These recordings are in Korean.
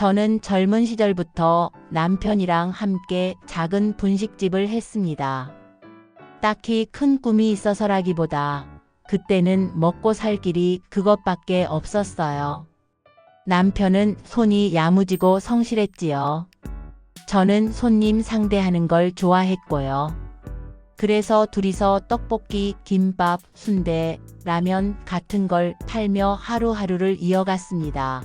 저는 젊은 시절부터 남편이랑 함께 작은 분식집을 했습니다. 딱히 큰 꿈이 있어서라기보다 그때는 먹고 살 길이 그것밖에 없었어요. 남편은 손이 야무지고 성실했지요. 저는 손님 상대하는 걸 좋아했고요. 그래서 둘이서 떡볶이, 김밥, 순대, 라면 같은 걸 팔며 하루하루를 이어갔습니다.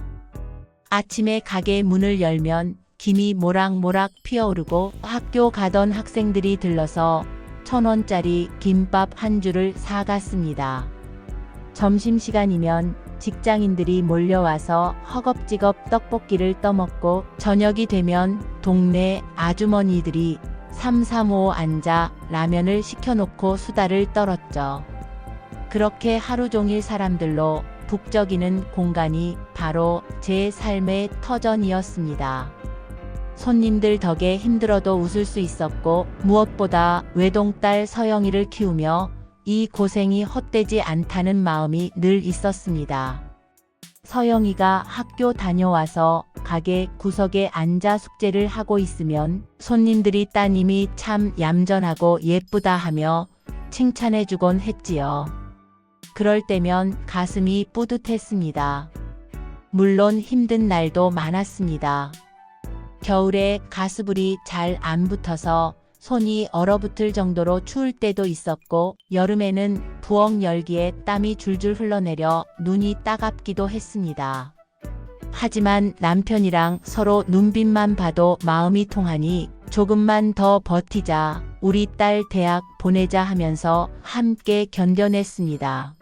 아침에 가게 문을 열면 김이 모락모락 피어오르고 학교 가던 학생들이 들러서 1,000원짜리 김밥 한 줄을 사갔습니다. 점심시간이면 직장인들이 몰려와서 허겁지겁 떡볶이를 떠먹고 저녁이 되면 동네 아주머니들이 335 앉아 라면을 시켜놓고 수다를 떨었죠. 그렇게 하루 종일 사람들로 북적이는 공간이 바로 제 삶의 터전이었습니다. 손님들 덕에 힘들어도 웃을 수 있었고 무엇보다 외동딸 서영이를 키우며 이 고생이 헛되지 않다는 마음이 늘 있었습니다. 서영이가 학교 다녀와서 가게 구석에 앉아 숙제를 하고 있으면 손님들이 따님이 참 얌전하고 예쁘다 하며 칭찬해주곤 했지요. 그럴 때면 가슴이 뿌듯했습니다. 물론 힘든 날도 많았습니다. 겨울에 가스불이 잘 안 붙어서 손이 얼어붙을 정도로 추울 때도 있었고 여름에는 부엌 열기에 땀이 줄줄 흘러내려 눈이 따갑기도 했습니다. 하지만 남편이랑 서로 눈빛만 봐도 마음이 통하니 조금만 더 버티자, 우리 딸 대학 보내자 하면서 함께 견뎌냈습니다.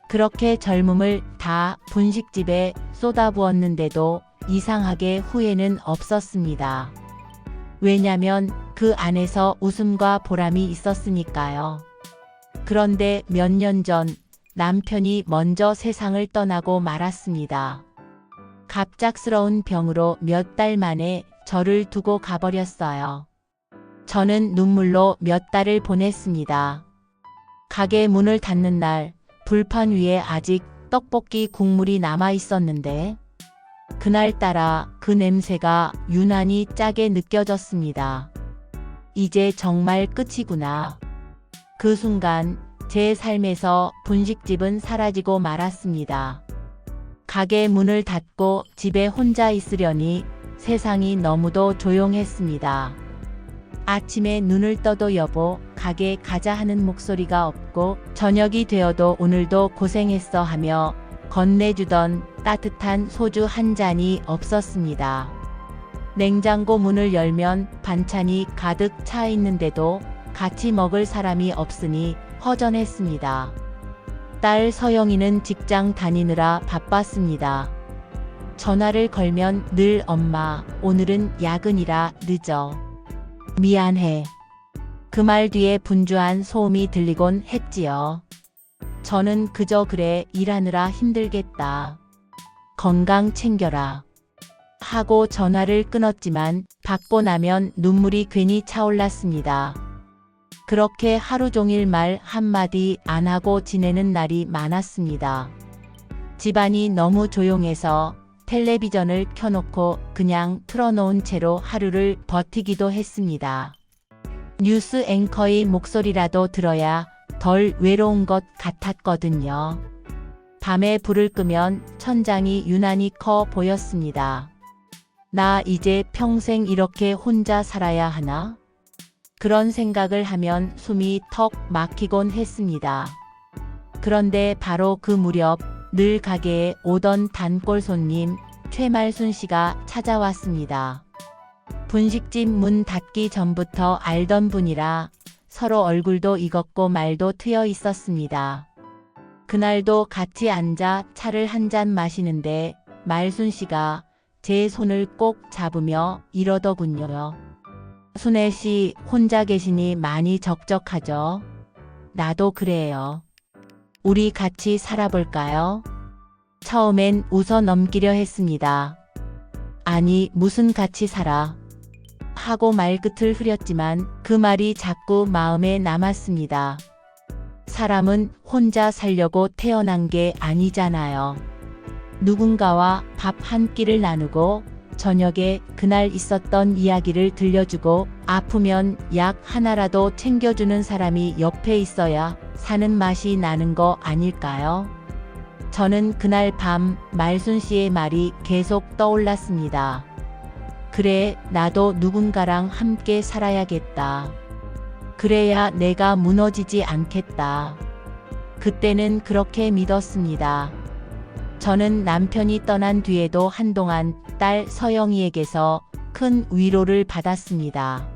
그렇게 젊음을 다 분식집에 쏟아부었는데도 이상하게 후회는 없었습니다. 왜냐면 그 안에서 웃음과 보람이 있었으니까요. 그런데 몇 년 전 남편이 먼저 세상을 떠나고 말았습니다. 갑작스러운 병으로 몇 달 만에 저를 두고 가버렸어요. 저는 눈물로 몇 달을 보냈습니다. 가게 문을 닫는 날 불판 위에 아직 떡볶이 국물이 남아 있었는데 그날따라 그 냄새가 유난히 짜게 느껴졌습니다. 이제 정말 끝이구나. 그 순간 제 삶에서 분식집은 사라지고 말았습니다. 가게 문을 닫고 집에 혼자 있으려니 세상이 너무도 조용했습니다. 아침에 눈을 떠도 여보, 가게 가자 하는 목소리가 없고 저녁이 되어도 오늘도 고생했어 하며 건네주던 따뜻한 소주 한 잔이 없었습니다. 냉장고 문을 열면 반찬이 가득 차 있는데도 같이 먹을 사람이 없으니 허전했습니다. 딸 서영이는 직장 다니느라 바빴습니다. 전화를 걸면 늘 엄마, 오늘은 야근이라 늦어. 미안해. 그 말 뒤에 분주한 소음이 들리곤 했지요. 저는 그저 그래, 일하느라 힘들겠다. 건강 챙겨라. 하고 전화를 끊었지만 받고 나면 눈물이 괜히 차올랐습니다. 그렇게 하루 종일 말 한마디 안 하고 지내는 날이 많았습니다. 집안이 너무 조용해서 텔레비전을 켜놓고 그냥 틀어놓은 채로 하루를 버티기도 했습니다. 뉴스 앵커의 목소리라도 들어야 덜 외로운 것 같았거든요. 밤에 불을 끄면 천장이 유난히 커 보였습니다. 나 이제 평생 이렇게 혼자 살아야 하나? 그런 생각을 하면 숨이 턱 막히곤 했습니다. 그런데 바로 그 무렵 늘 가게에 오던 단골 손님 최말순 씨가 찾아왔습니다. 분식집 문 닫기 전부터 알던 분이라 서로 얼굴도 익었고 말도 트여 있었습니다. 그날도 같이 앉아 차를 한 잔 마시는데 말순 씨가 제 손을 꼭 잡으며 이러더군요. 순애 씨, 혼자 계시니 많이 적적하죠? 나도 그래요. 우리 같이 살아볼까요? 처음엔 웃어 넘기려 했습니다. 아니, 무슨 같이 살아? 하고 말끝을 흐렸지만 그 말이 자꾸 마음에 남았습니다. 사람은 혼자 살려고 태어난 게 아니잖아요. 누군가와 밥 한 끼를 나누고 저녁에 그날 있었던 이야기를 들려주고 아프면 약 하나라도 챙겨주는 사람이 옆에 있어야 사는 맛이 나는 거 아닐까요? 저는 그날 밤 말순 씨의 말이 계속 떠올랐습니다. 그래, 나도 누군가랑 함께 살아야겠다. 그래야 내가 무너지지 않겠다. 그때는 그렇게 믿었습니다. 저는 남편이 떠난 뒤에도 한동안 딸 서영이에게서 큰 위로를 받았습니다.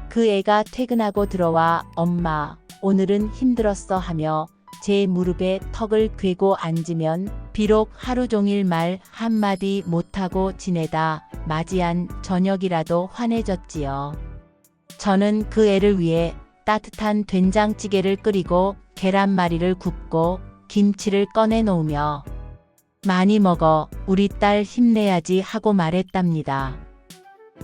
그 애가 퇴근하고 들어와 엄마, 오늘은 힘들었어 하며 제 무릎에 턱을 괴고 앉으면 비록 하루 종일 말 한마디 못하고 지내다 맞이한 저녁이라도 환해졌지요. 저는 그 애를 위해 따뜻한 된장찌개를 끓이고 계란말이를 굽고 김치를 꺼내 놓으며 많이 먹어, 우리 딸 힘내야지 하고 말했답니다.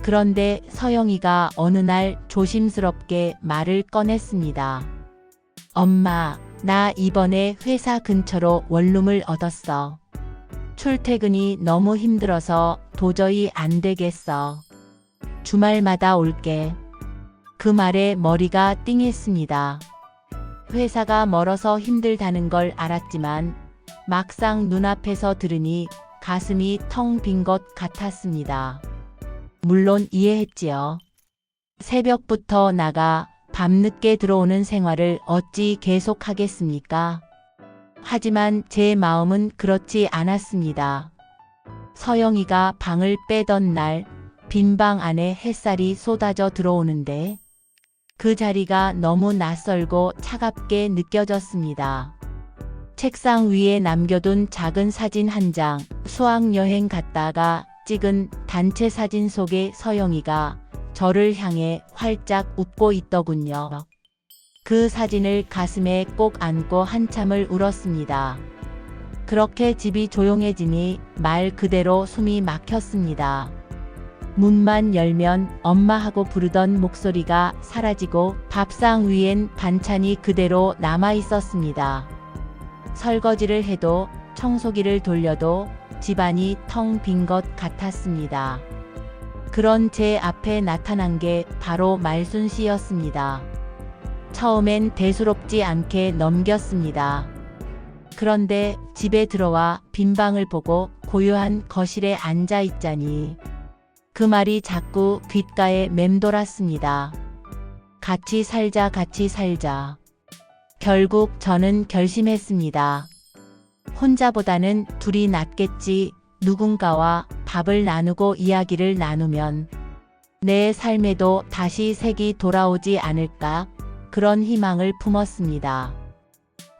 그런데 서영이가 어느 날 조심스럽게 말을 꺼냈습니다. 엄마, 나 이번에 회사 근처로 원룸을 얻었어. 출퇴근이 너무 힘들어서 도저히 안 되겠어. 주말마다 올게. 그 말에 머리가 띵했습니다. 회사가 멀어서 힘들다는 걸 알았지만 막상 눈앞에서 들으니 가슴이 텅 빈 것 같았습니다. 물론 이해했지요. 새벽부터 나가 밤늦게 들어오는 생활을 어찌 계속하겠습니까? 하지만 제 마음은 그렇지 않았습니다. 서영이가 방을 빼던 날 빈 방 안에 햇살이 쏟아져 들어오는데 그 자리가 너무 낯설고 차갑게 느껴졌습니다. 책상 위에 남겨둔 작은 사진 한 장, 수학여행 갔다가 찍은 단체 사진 속의 서영이가 저를 향해 활짝 웃고 있더군요. 그 사진을 가슴에 꼭 안고 한참을 울었습니다. 그렇게 집이 조용해지니 말 그대로 숨이 막혔습니다. 문만 열면 엄마 하고 부르던 목소리가 사라지고 밥상 위엔 반찬이 그대로 남아 있었습니다. 설거지를 해도 청소기를 돌려도 집안이 텅 빈 것 같았습니다. 그런 제 앞에 나타난 게 바로 말순 씨였습니다. 처음엔 대수롭지 않게 넘겼습니다. 그런데 집에 들어와 빈 방을 보고 고요한 거실에 앉아 있자니 그 말이 자꾸 귓가에 맴돌았습니다. 같이 살자, 같이 살자. 결국 저는 결심했습니다. 혼자보다는 둘이 낫겠지. 누군가와 밥을 나누고 이야기를 나누면 내 삶에도 다시 색이 돌아오지 않을까? 그런 희망을 품었습니다.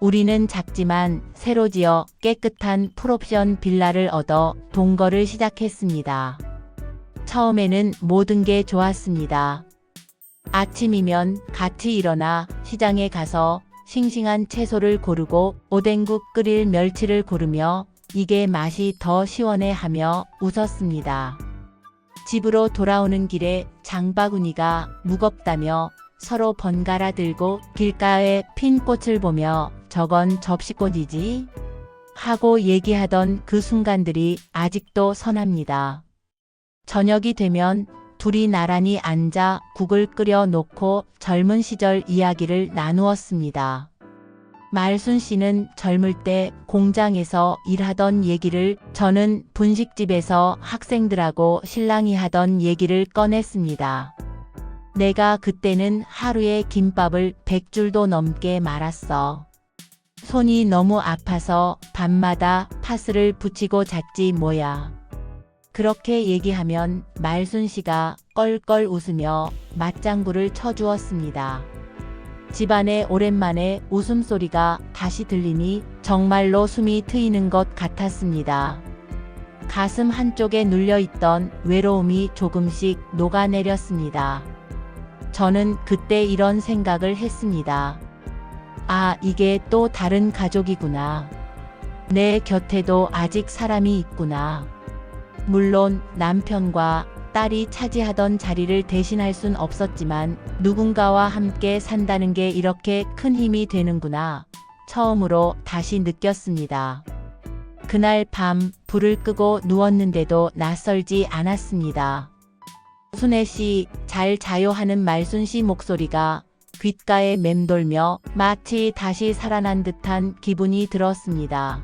우리는 작지만 새로 지어 깨끗한 풀옵션 빌라를 얻어 동거를 시작했습니다. 처음에는 모든 게 좋았습니다. 아침이면 같이 일어나 시장에 가서 싱싱한 채소를 고르고 오뎅국 끓일 멸치를 고르며 이게 맛이 더 시원해 하며 웃었습니다. 집으로 돌아오는 길에 장바구니가 무겁다며 서로 번갈아 들고 길가에 핀 꽃을 보며 저건 접시꽃이지? 하고 얘기하던 그 순간들이 아직도 선합니다. 저녁이 되면 둘이 나란히 앉아 국을 끓여 놓고 젊은 시절 이야기를 나누었습니다. 말순 씨는 젊을 때 공장에서 일하던 얘기를, 저는 분식집에서 학생들하고 신랑이 하던 얘기를 꺼냈습니다. 내가 그때는 하루에 김밥을 100줄도 넘게 말았어. 손이 너무 아파서 밤마다 파스를 붙이고 잤지 뭐야. 그렇게 얘기하면 말순 씨가 껄껄 웃으며 맞장구를 쳐주었습니다. 집안에 오랜만에 웃음소리가 다시 들리니 정말로 숨이 트이는 것 같았습니다. 가슴 한쪽에 눌려있던 외로움이 조금씩 녹아내렸습니다. 저는 그때 이런 생각을 했습니다. 아, 이게 또 다른 가족이구나. 내 곁에도 아직 사람이 있구나. 물론 남편과 딸이 차지하던 자리를 대신할 순 없었지만 누군가와 함께 산다는 게 이렇게 큰 힘이 되는구나. 처음으로 다시 느꼈습니다. 그날 밤 불을 끄고 누웠는데도 낯설지 않았습니다. 순애 씨, 잘 자요 하는 말순 씨 목소리가 귓가에 맴돌며 마치 다시 살아난 듯한 기분이 들었습니다.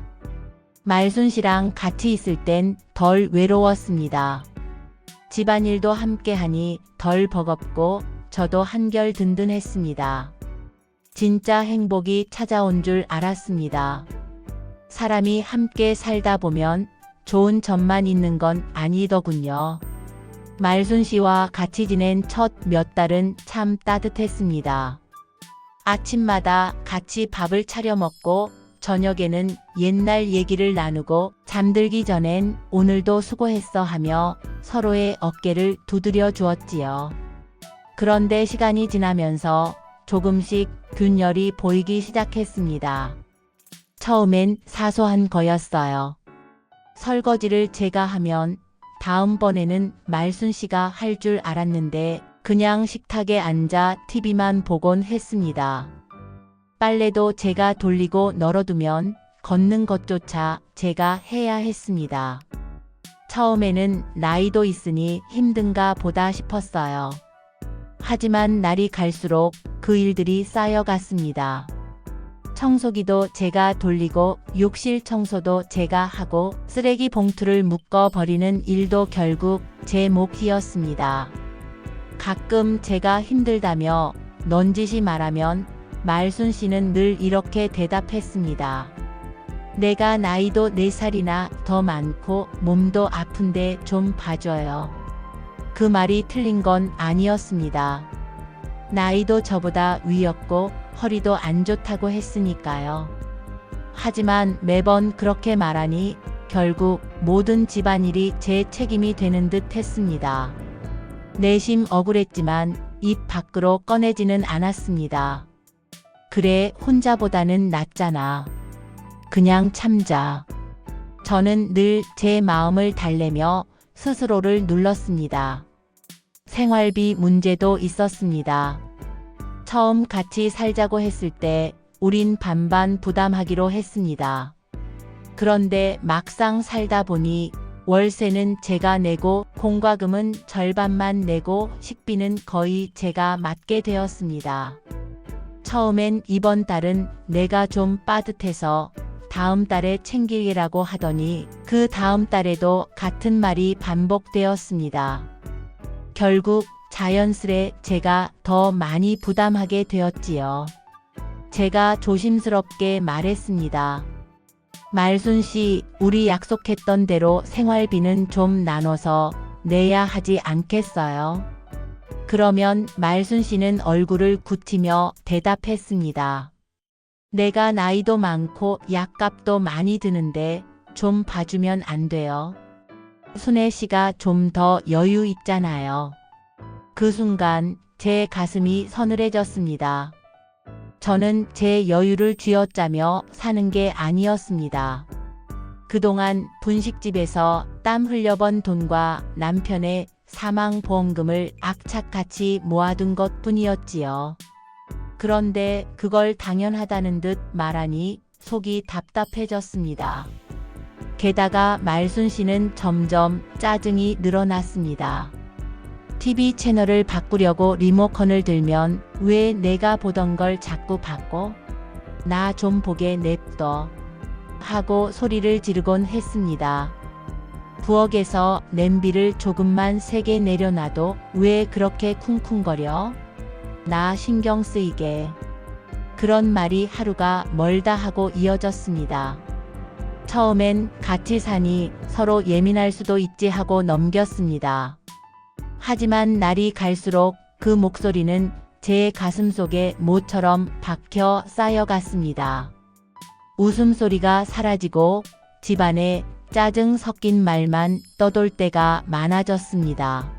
말순 씨랑 같이 있을 땐 덜 외로웠습니다. 집안일도 함께하니 덜 버겁고 저도 한결 든든했습니다. 진짜 행복이 찾아온 줄 알았습니다. 사람이 함께 살다 보면 좋은 점만 있는 건 아니더군요. 말순 씨와 같이 지낸 첫 몇 달은 참 따뜻했습니다. 아침마다 같이 밥을 차려 먹고 저녁에는 옛날 얘기를 나누고 잠들기 전엔 오늘도 수고했어 하며 서로의 어깨를 두드려 주었지요. 그런데 시간이 지나면서 조금씩 균열이 보이기 시작했습니다. 처음엔 사소한 거였어요. 설거지를 제가 하면 다음번에는 말순 씨가 할 줄 알았는데 그냥 식탁에 앉아 TV만 보곤 했습니다. 빨래도 제가 돌리고 널어두면 걷는 것조차 제가 해야 했습니다. 처음에는 나이도 있으니 힘든가 보다 싶었어요. 하지만 날이 갈수록 그 일들이 쌓여갔습니다. 청소기도 제가 돌리고 욕실 청소도 제가 하고 쓰레기 봉투를 묶어 버리는 일도 결국 제 몫이었습니다. 가끔 제가 힘들다며 넌지시 말하면 말순 씨는 늘 이렇게 대답했습니다. 내가 나이도 4살이나 더 많고 몸도 아픈데 좀 봐줘요. 그 말이 틀린 건 아니었습니다. 나이도 저보다 위였고 허리도 안 좋다고 했으니까요. 하지만 매번 그렇게 말하니 결국 모든 집안일이 제 책임이 되는 듯 했습니다. 내심 억울했지만 입 밖으로 꺼내지는 않았습니다. 그래, 혼자보다는 낫잖아. 그냥 참자. 저는 늘 제 마음을 달래며 스스로를 눌렀습니다. 생활비 문제도 있었습니다. 처음 같이 살자고 했을 때 우린 반반 부담하기로 했습니다. 그런데 막상 살다 보니 월세는 제가 내고 공과금은 절반만 내고 식비는 거의 제가 맡게 되었습니다. 처음엔 이번 달은 내가 좀 빠듯해서 다음 달에 챙기기라고 하더니 그 다음 달에도 같은 말이 반복되었습니다. 결국 자연스레 제가 더 많이 부담하게 되었지요. 제가 조심스럽게 말했습니다. 말순 씨, 우리 약속했던 대로 생활비는 좀 나눠서 내야 하지 않겠어요? 그러면 말순 씨는 얼굴을 굳히며 대답했습니다. 내가 나이도 많고 약값도 많이 드는데 좀 봐주면 안 돼요? 순애 씨가 좀 더 여유 있잖아요. 그 순간 제 가슴이 서늘해졌습니다. 저는 제 여유를 쥐어짜며 사는 게 아니었습니다. 그동안 분식집에서 땀 흘려번 돈과 남편의 사망보험금을 악착같이 모아둔 것 뿐이었지요. 그런데 그걸 당연하다는 듯 말하니 속이 답답해졌습니다. 게다가 말순 씨는 점점 짜증이 늘어났습니다. TV 채널을 바꾸려고 리모컨을 들면 왜 내가 보던 걸 자꾸 바꿔? 나 좀 보게 냅둬. 하고 소리를 지르곤 했습니다. 부엌에서 냄비를 조금만 세게 내려놔도 왜 그렇게 쿵쿵거려? 나 신경 쓰이게. 그런 말이 하루가 멀다 하고 이어졌습니다. 처음엔 같이 사니 서로 예민할 수도 있지 하고 넘겼습니다. 하지만 날이 갈수록 그 목소리는 제 가슴속에 모처럼 박혀 쌓여갔습니다. 웃음소리가 사라지고 집안에 짜증 섞인 말만 떠돌 때가 많아졌습니다.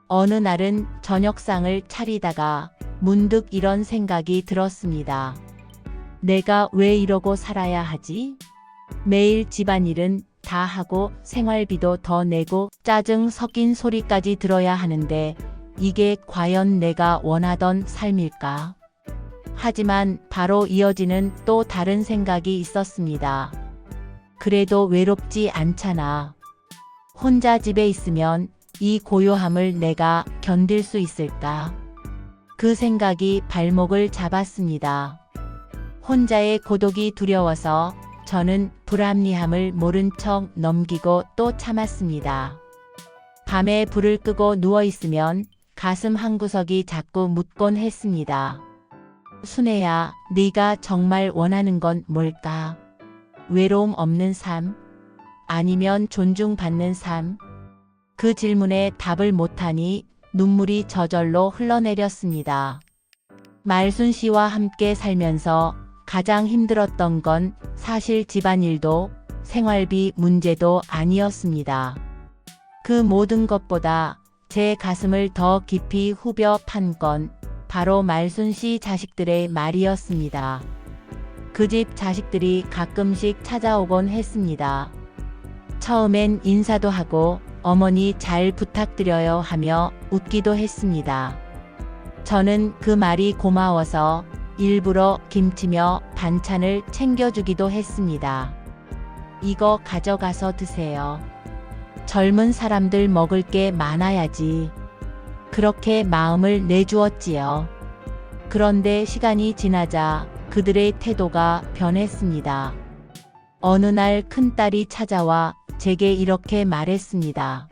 어느 날은 저녁상을 차리다가 문득 이런 생각이 들었습니다. 내가 왜 이러고 살아야 하지? 매일 집안일은 다 하고 생활비도 더 내고 짜증 섞인 소리까지 들어야 하는데 이게 과연 내가 원하던 삶일까? 하지만 바로 이어지는 또 다른 생각이 있었습니다. 그래도 외롭지 않잖아. 혼자 집에 있으면 이 고요함을 내가 견딜 수 있을까? 그 생각이 발목을 잡았습니다. 혼자의 고독이 두려워서 저는 불합리함을 모른 척 넘기고 또 참았습니다. 밤에 불을 끄고 누워있으면 가슴 한구석이 자꾸 묻곤 했습니다. 순애야, 네가 정말 원하는 건 뭘까? 외로움 없는 삶? 아니면 존중받는 삶? 그 질문에 답을 못하니 눈물이 저절로 흘러내렸습니다. 말순 씨와 함께 살면서 가장 힘들었던 건 사실 집안일도 생활비 문제도 아니었습니다. 그 모든 것보다 제 가슴을 더 깊이 후벼 판 건 바로 말순 씨 자식들의 말이었습니다. 그 집 자식들이 가끔씩 찾아오곤 했습니다. 처음엔 인사도 하고 어머니 잘 부탁드려요 하며 웃기도 했습니다. 저는 그 말이 고마워서 일부러 김치며 반찬을 챙겨주기도 했습니다. 이거 가져가서 드세요. 젊은 사람들 먹을 게 많아야지. 그렇게 마음을 내주었지요. 그런데 시간이 지나자 그들의 태도가 변했습니다. 어느 날 큰딸이 찾아와 제게 이렇게 말했습니다.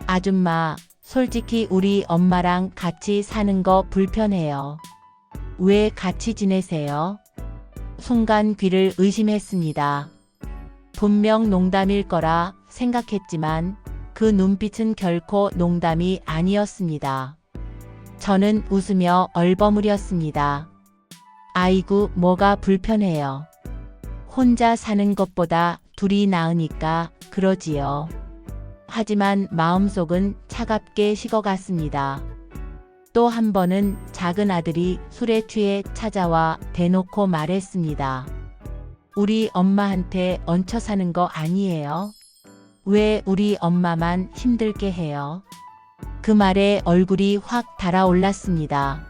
아줌마, 솔직히 우리 엄마랑 같이 사는 거 불편해요. 왜 같이 지내세요? 순간 귀를 의심했습니다. 분명 농담일 거라 생각했지만 그 눈빛은 결코 농담이 아니었습니다. 저는 웃으며 얼버무렸습니다. 아이고, 뭐가 불편해요. 혼자 사는 것보다 둘이 나으니까 그러지요. 하지만 마음속은 차갑게 식어갔습니다. 또 한 번은 작은 아들이 술에 취해 찾아와 대놓고 말했습니다. 우리 엄마한테 얹혀 사는 거 아니에요? 왜 우리 엄마만 힘들게 해요? 그 말에 얼굴이 확 달아올랐습니다.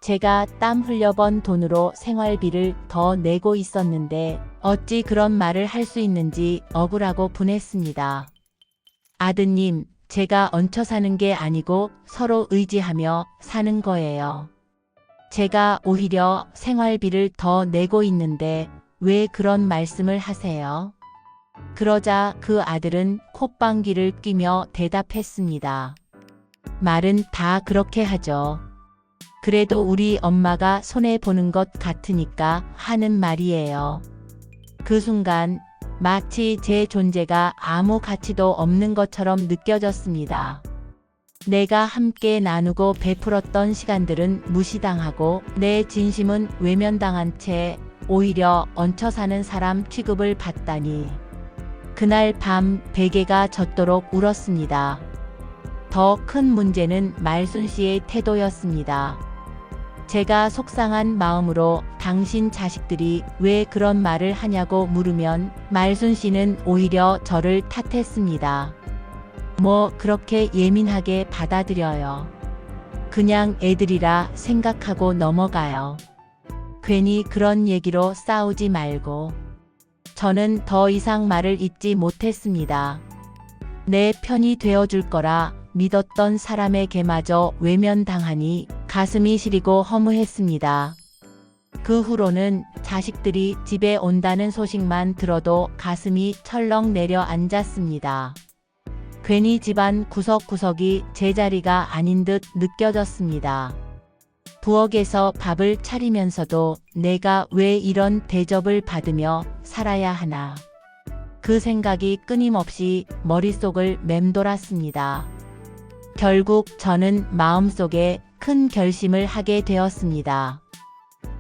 제가 땀 흘려번 돈으로 생활비를 더 내고 있었는데 어찌 그런 말을 할 수 있는지 억울하고 분했습니다. 아드님, 제가 얹혀 사는 게 아니고 서로 의지하며 사는 거예요. 제가 오히려 생활비를 더 내고 있는데 왜 그런 말씀을 하세요? 그러자 그 아들은 콧방귀를 뀌며 대답했습니다. 말은 다 그렇게 하죠. 그래도 우리 엄마가 손해보는 것 같으니까 하는 말이에요. 그 순간 마치 제 존재가 아무 가치도 없는 것처럼 느껴졌습니다. 내가 함께 나누고 베풀었던 시간들은 무시당하고 내 진심은 외면당한 채 오히려 얹혀 사는 사람 취급을 받다니. 그날 밤 베개가 젖도록 울었습니다. 더 큰 문제는 말순 씨의 태도였습니다. 제가 속상한 마음으로 당신 자식들이 왜 그런 말을 하냐고 물으면 말순 씨는 오히려 저를 탓했습니다. 뭐 그렇게 예민하게 받아들여요. 그냥 애들이라 생각하고 넘어가요. 괜히 그런 얘기로 싸우지 말고. 저는 더 이상 말을 잇지 못했습니다. 내 편이 되어줄 거라 믿었던 사람에게마저 외면당하니 가슴이 시리고 허무했습니다. 그 후로는 자식들이 집에 온다는 소식만 들어도 가슴이 철렁 내려앉았습니다. 괜히 집안 구석구석이 제자리가 아닌 듯 느껴졌습니다. 부엌에서 밥을 차리면서도 내가 왜 이런 대접을 받으며 살아야 하나. 그 생각이 끊임없이 머릿속을 맴돌았습니다. 결국 저는 마음속에 큰 결심을 하게 되었습니다.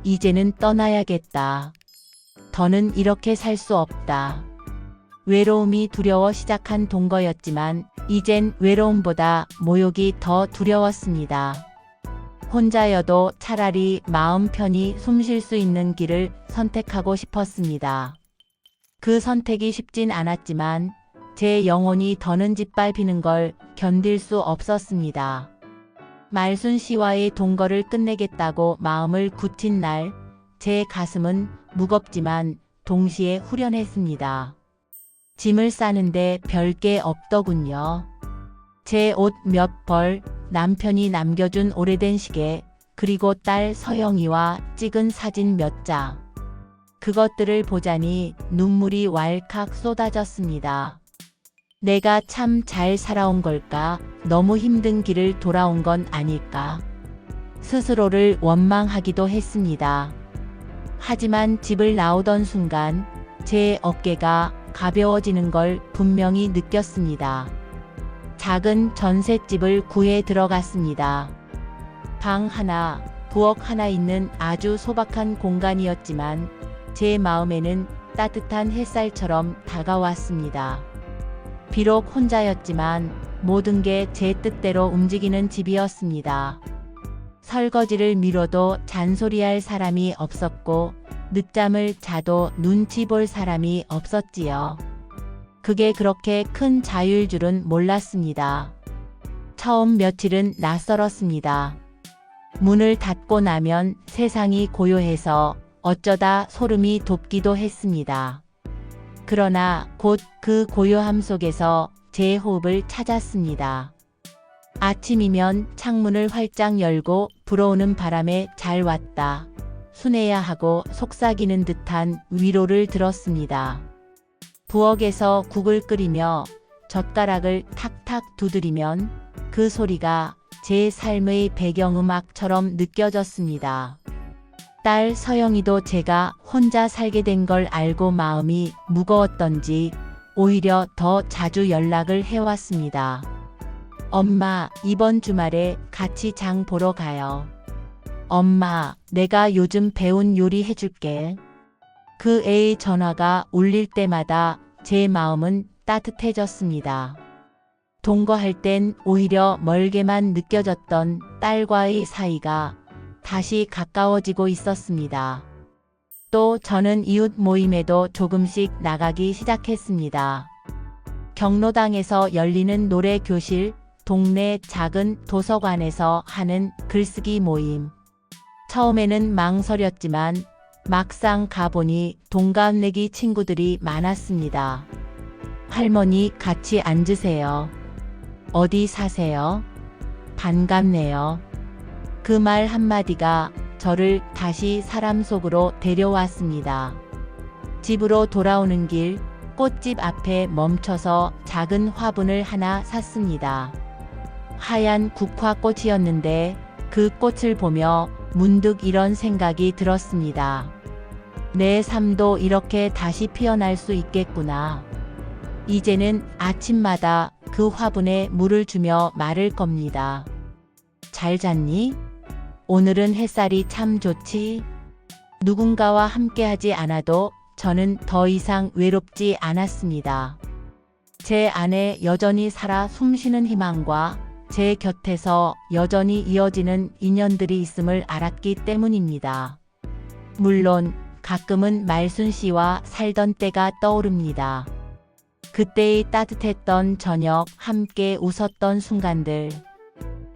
이제는 떠나야겠다. 더는 이렇게 살 수 없다. 외로움이 두려워 시작한 동거였지만 이젠 외로움보다 모욕이 더 두려웠습니다. 혼자여도 차라리 마음 편히 숨 쉴 수 있는 길을 선택하고 싶었습니다. 그 선택이 쉽진 않았지만 제 영혼이 더는 짓밟히는 걸 견딜 수 없었습니다. 말순 씨와의 동거를 끝내겠다고 마음을 굳힌 날, 제 가슴은 무겁지만 동시에 후련했습니다. 짐을 싸는데 별게 없더군요. 제 옷 몇 벌, 남편이 남겨준 오래된 시계, 그리고 딸 서영이와 찍은 사진 몇 장. 그것들을 보자니 눈물이 왈칵 쏟아졌습니다. 내가 참 잘 살아온 걸까? 너무 힘든 길을 돌아온 건 아닐까? 스스로를 원망하기도 했습니다. 하지만 집을 나오던 순간 제 어깨가 가벼워지는 걸 분명히 느꼈습니다. 작은 전셋집을 구해 들어갔습니다. 방 하나, 부엌 하나 있는 아주 소박한 공간이었지만 제 마음에는 따뜻한 햇살처럼 다가왔습니다. 비록 혼자였지만 모든 게 제 뜻대로 움직이는 집이었습니다. 설거지를 미뤄도 잔소리할 사람이 없었고 늦잠을 자도 눈치 볼 사람이 없었지요. 그게 그렇게 큰 자유일 줄은 몰랐습니다. 처음 며칠은 낯설었습니다. 문을 닫고 나면 세상이 고요해서 어쩌다 소름이 돋기도 했습니다. 그러나 곧 그 고요함 속에서 제 호흡을 찾았습니다. 아침이면 창문을 활짝 열고 불어오는 바람에 잘 왔다. 순해야 하고 속삭이는 듯한 위로를 들었습니다. 부엌에서 국을 끓이며 젓가락을 탁탁 두드리면 그 소리가 제 삶의 배경음악처럼 느껴졌습니다. 딸 서영이도 제가 혼자 살게 된 걸 알고 마음이 무거웠던지 오히려 더 자주 연락을 해왔습니다. 엄마, 이번 주말에 같이 장 보러 가요. 엄마, 내가 요즘 배운 요리 해줄게. 그 애의 전화가 울릴 때마다 제 마음은 따뜻해졌습니다. 동거할 땐 오히려 멀게만 느껴졌던 딸과의 사이가 다시 가까워지고 있었습니다. 또 저는 이웃 모임에도 조금씩 나가기 시작했습니다. 경로당에서 열리는 노래 교실, 동네 작은 도서관에서 하는 글쓰기 모임. 처음에는 망설였지만 막상 가보니 동갑내기 친구들이 많았습니다. 할머니 같이 앉으세요. 어디 사세요? 반갑네요. 그 말 한마디가 저를 다시 사람 속으로 데려왔습니다. 집으로 돌아오는 길 꽃집 앞에 멈춰서 작은 화분을 하나 샀습니다. 하얀 국화꽃이었는데 그 꽃을 보며 문득 이런 생각이 들었습니다. 내 삶도 이렇게 다시 피어날 수 있겠구나. 이제는 아침마다 그 화분에 물을 주며 말을 겁니다. 잘 잤니? 오늘은 햇살이 참 좋지? 누군가와 함께하지 않아도 저는 더 이상 외롭지 않았습니다. 제 안에 여전히 살아 숨쉬는 희망과 제 곁에서 여전히 이어지는 인연들이 있음을 알았기 때문입니다. 물론 가끔은 말순 씨와 살던 때가 떠오릅니다. 그때의 따뜻했던 저녁, 함께 웃었던 순간들.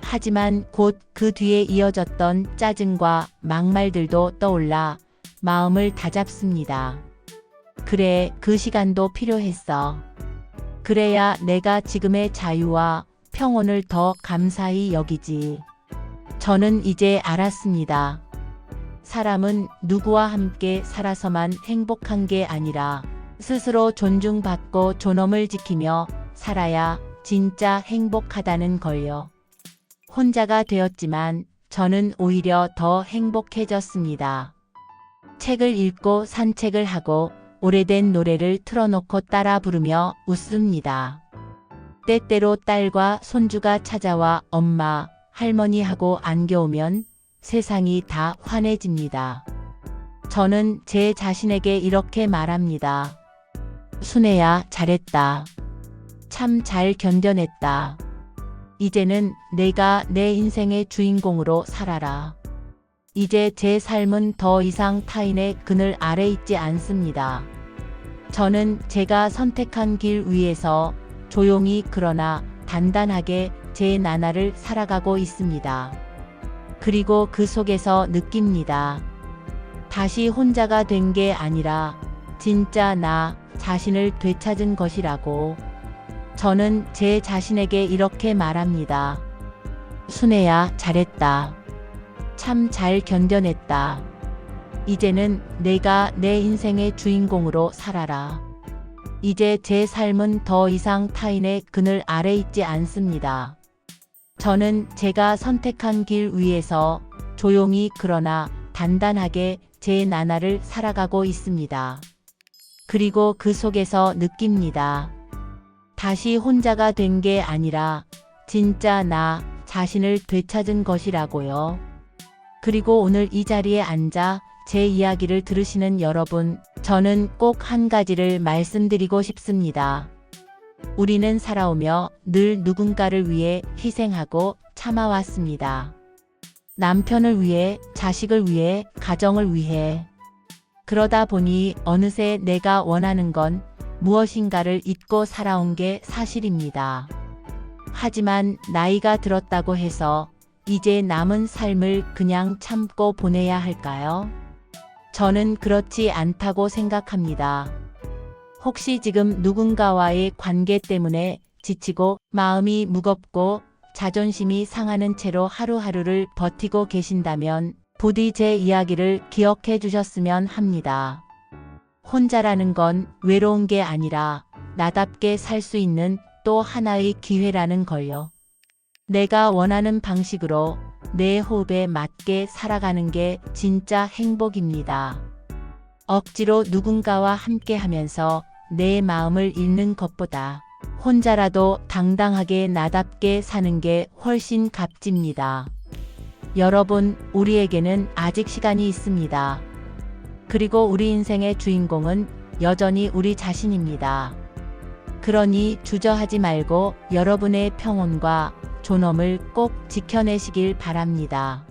하지만 곧 그 뒤에 이어졌던 짜증과 막말들도 떠올라 마음을 다잡습니다. 그래, 그 시간도 필요했어. 그래야 내가 지금의 자유와 평온을 더 감사히 여기지. 저는 이제 알았습니다. 사람은 누구와 함께 살아서만 행복한 게 아니라 스스로 존중받고 존엄을 지키며 살아야 진짜 행복하다는 걸요. 혼자가 되었지만 저는 오히려 더 행복해졌습니다. 책을 읽고 산책을 하고 오래된 노래를 틀어놓고 따라 부르며 웃습니다. 때때로 딸과 손주가 찾아와 엄마, 할머니 하고 안겨오면 세상이 다 환해집니다. 저는 제 자신에게 이렇게 말합니다. 순애야, 잘했다. 참 잘 견뎌냈다. 이제는 내가 내 인생의 주인공으로 살아라. 이제 제 삶은 더 이상 타인의 그늘 아래 있지 않습니다. 저는 제가 선택한 길 위에서 조용히 그러나 단단하게 제 나날을 살아가고 있습니다. 그리고 그 속에서 느낍니다. 다시 혼자가 된 게 아니라 진짜 나 자신을 되찾은 것이라고. 저는 제 자신에게 이렇게 말합니다. 순애야, 잘했다. 참 잘 견뎌냈다. 이제는 내가 내 인생의 주인공으로 살아라. 이제 제 삶은 더 이상 타인의 그늘 아래 있지 않습니다. 저는 제가 선택한 길 위에서 조용히 그러나 단단하게 제 나날을 살아가고 있습니다. 그리고 그 속에서 느낍니다. 다시 혼자가 된 게 아니라 진짜 나 자신을 되찾은 것이라고요. 그리고 오늘 이 자리에 앉아 제 이야기를 들으시는 여러분, 저는 꼭 한 가지를 말씀드리고 싶습니다. 우리는 살아오며 늘 누군가를 위해 희생하고 참아왔습니다. 남편을 위해, 자식을 위해, 가정을 위해. 그러다 보니 어느새 내가 원하는 건 무엇인가를 잊고 살아온 게 사실입니다. 하지만 나이가 들었다고 해서 이제 남은 삶을 그냥 참고 보내야 할까요? 저는 그렇지 않다고 생각합니다. 혹시 지금 누군가와의 관계 때문에 지치고 마음이 무겁고 자존심이 상하는 채로 하루하루를 버티고 계신다면 부디 제 이야기를 기억해 주셨으면 합니다. 혼자라는 건 외로운 게 아니라 나답게 살 수 있는 또 하나의 기회라는 걸요. 내가 원하는 방식으로 내 호흡에 맞게 살아가는 게 진짜 행복입니다. 억지로 누군가와 함께 하면서 내 마음을 잃는 것보다 혼자라도 당당하게 나답게 사는 게 훨씬 값집니다. 여러분, 우리에게는 아직 시간이 있습니다. 그리고 우리 인생의 주인공은 여전히 우리 자신입니다. 그러니 주저하지 말고 여러분의 평온과 존엄을 꼭 지켜내시길 바랍니다.